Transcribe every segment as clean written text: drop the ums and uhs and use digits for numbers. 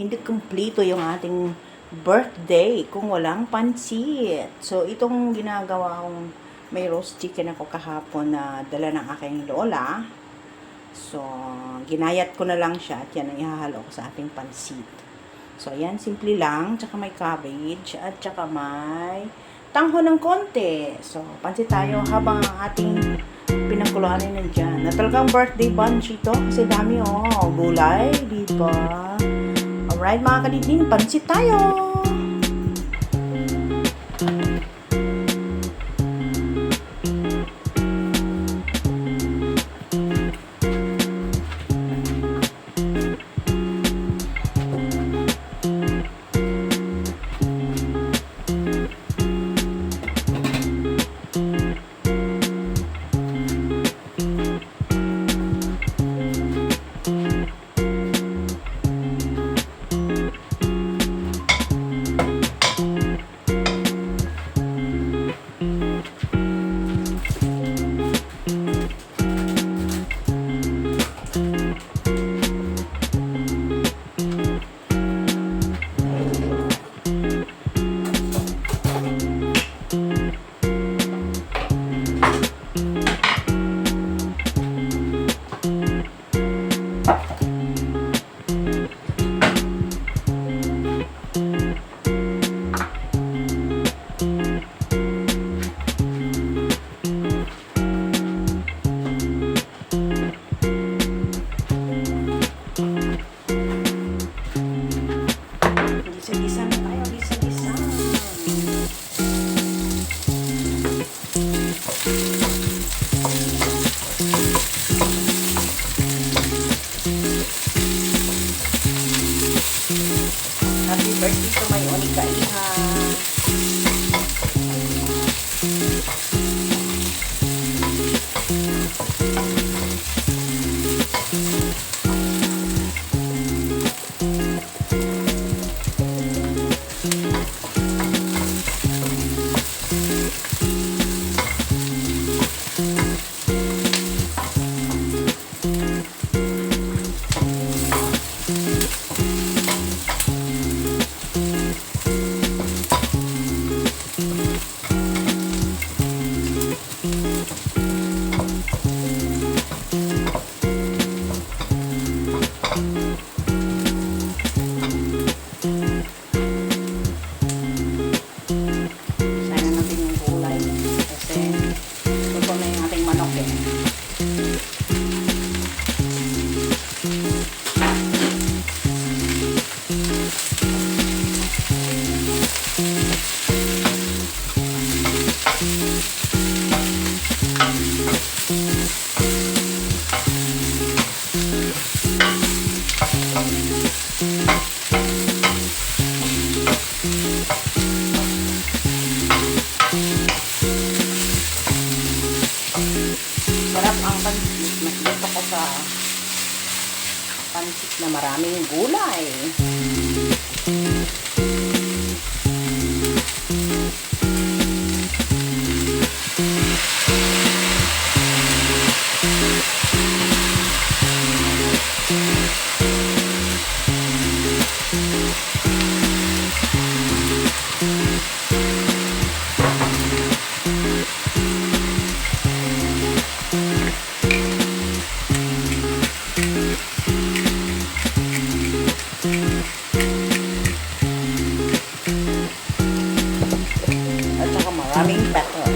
Hindi kumpleto yung ating birthday kung walang pansit. So, itong ginagawa kong may roast chicken ako kahapon na dala ng aking lola. So, ginayat ko na lang siya at yan ang ihahalo ko sa ating pansit. So, ayan, simple lang. Tsaka may cabbage at tsaka may tangho ng konti. So, pansit tayo habang ang ating pinagkuluan ay nandyan. Na talagang birthday bunch ito kasi dami gulay, diba? Alright mga kadidin, pansit tayo! Gisa-gisa na tayo, gisa-gisa. Happy birthday to my Onika Iha. Sarap ang pansit. Mas gusto ko sa pansit na maraming gulay. At saka maraming pepper.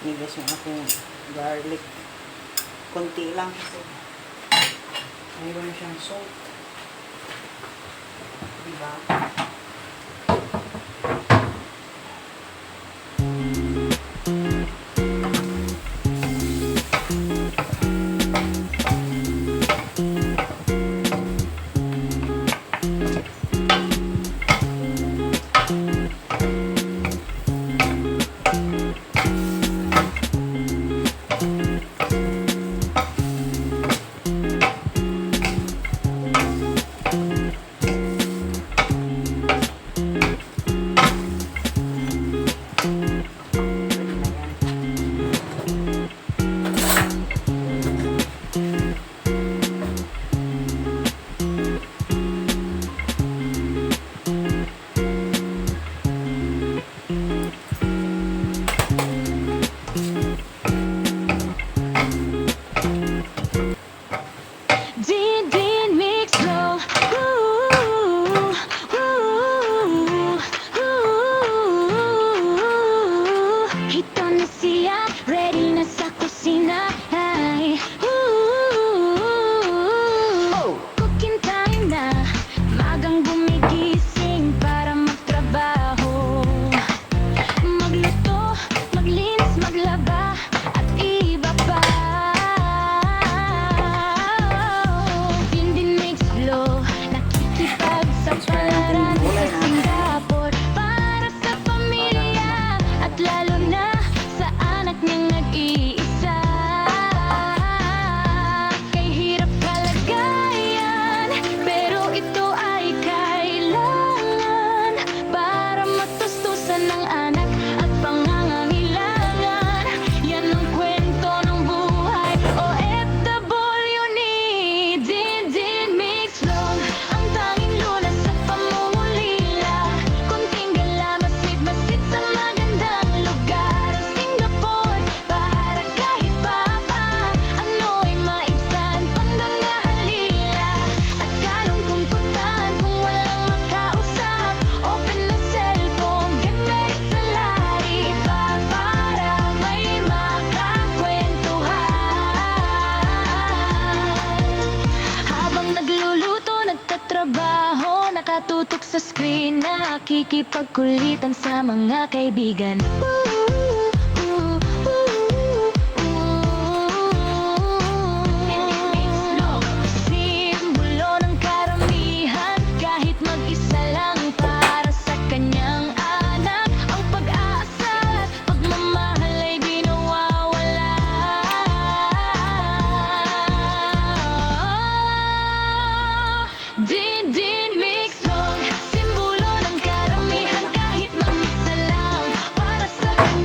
Nigas yung aking garlic. Konti lang kasi mayroon na siyang salt. Diba? Din mix flow. Ooh, ooh, ooh. Ito na siya, ready na sa kusina. Ay, ooh. Cooking time na, magang gumigising para magtrabaho. Magluto, maglinis, maglaba, at iba pa. Din mix flow, nakikipag sa palaran sa Singapore para sa pamilya at lalo na sa anak niyang nag-iisa. Kay hirap kalagayan, pero ito ay kailangan para matustusan ng anak at pangangailangan. Yan ang kwento ng buhay OFW ni Din Mix Flow. Ang tanging lunas sa pamumulila, kunting gala, masid sa magandang lugar. Ang Singapore para kahit pa ano'y maibsan, pandang na halila. At kalong kumputan kung walang makausap, open na cellphone, gamit sa lari pa para may makakwentuhan. Habang nagluluto, nagtatrabaho, nakatutok sa screen, nakikipagkulitan sa mga kaibigan. Simbolo ng karamihan, kahit mag-isa lang para sa kanyang anak. Ang pag-asa at pagmamahal ay di nawawala. Din mix song, simbolo ng karamihan, kahit mag-isa lang para sa kanyang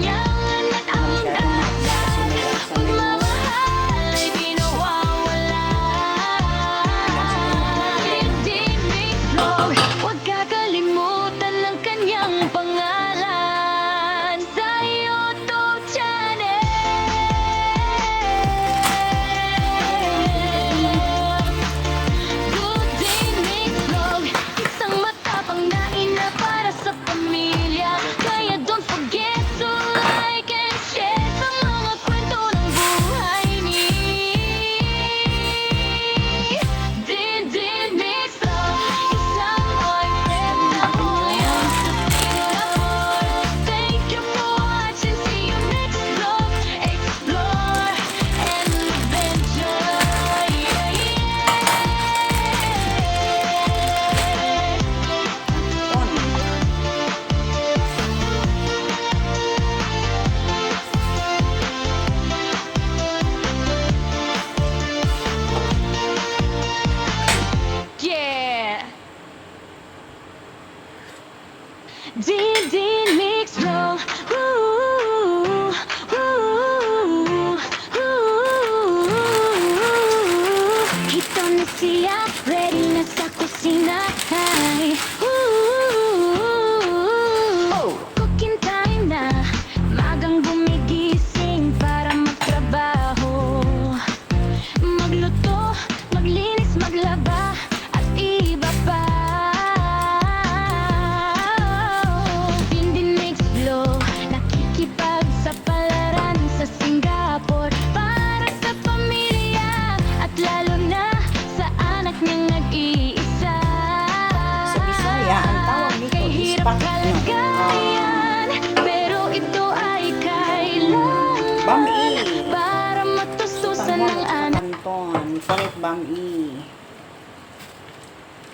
bami.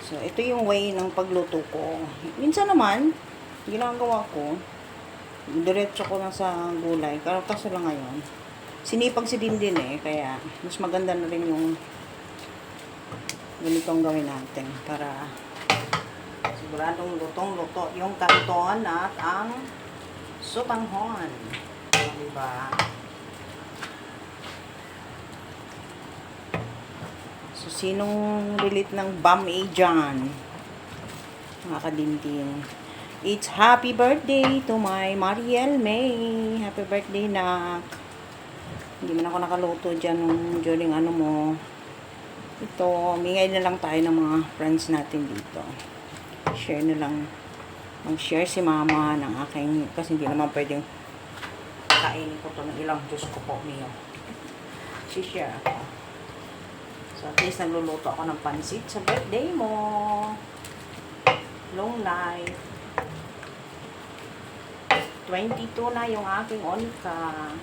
So, ito yung way ng pagluto ko. Minsan naman, ginagawa ko, diretso ko lang sa gulay. Kaso lang ngayon, sinipag si Dindin eh, kaya mas maganda na rin yung ganitong gawin natin para siguradong lutong-luto yung kanton at ang sotanghon. Diba? So, sinong relate ng bami dyan? Mga kadindin. It's happy birthday to my Mariel May. Happy birthday, nak. Hindi man ako nakaluto dyan during ano mo. Ito, mingay na lang tayo ng mga friends natin dito. Share na lang. Mag-share si mama ng aking, kasi hindi naman pwedeng kainin ko to ng ilang Diyos ko po, Mio. Si-share ako. So, at least nagluluto ako ng pansit sa birthday mo. Long life. 22 na yung aking Onika.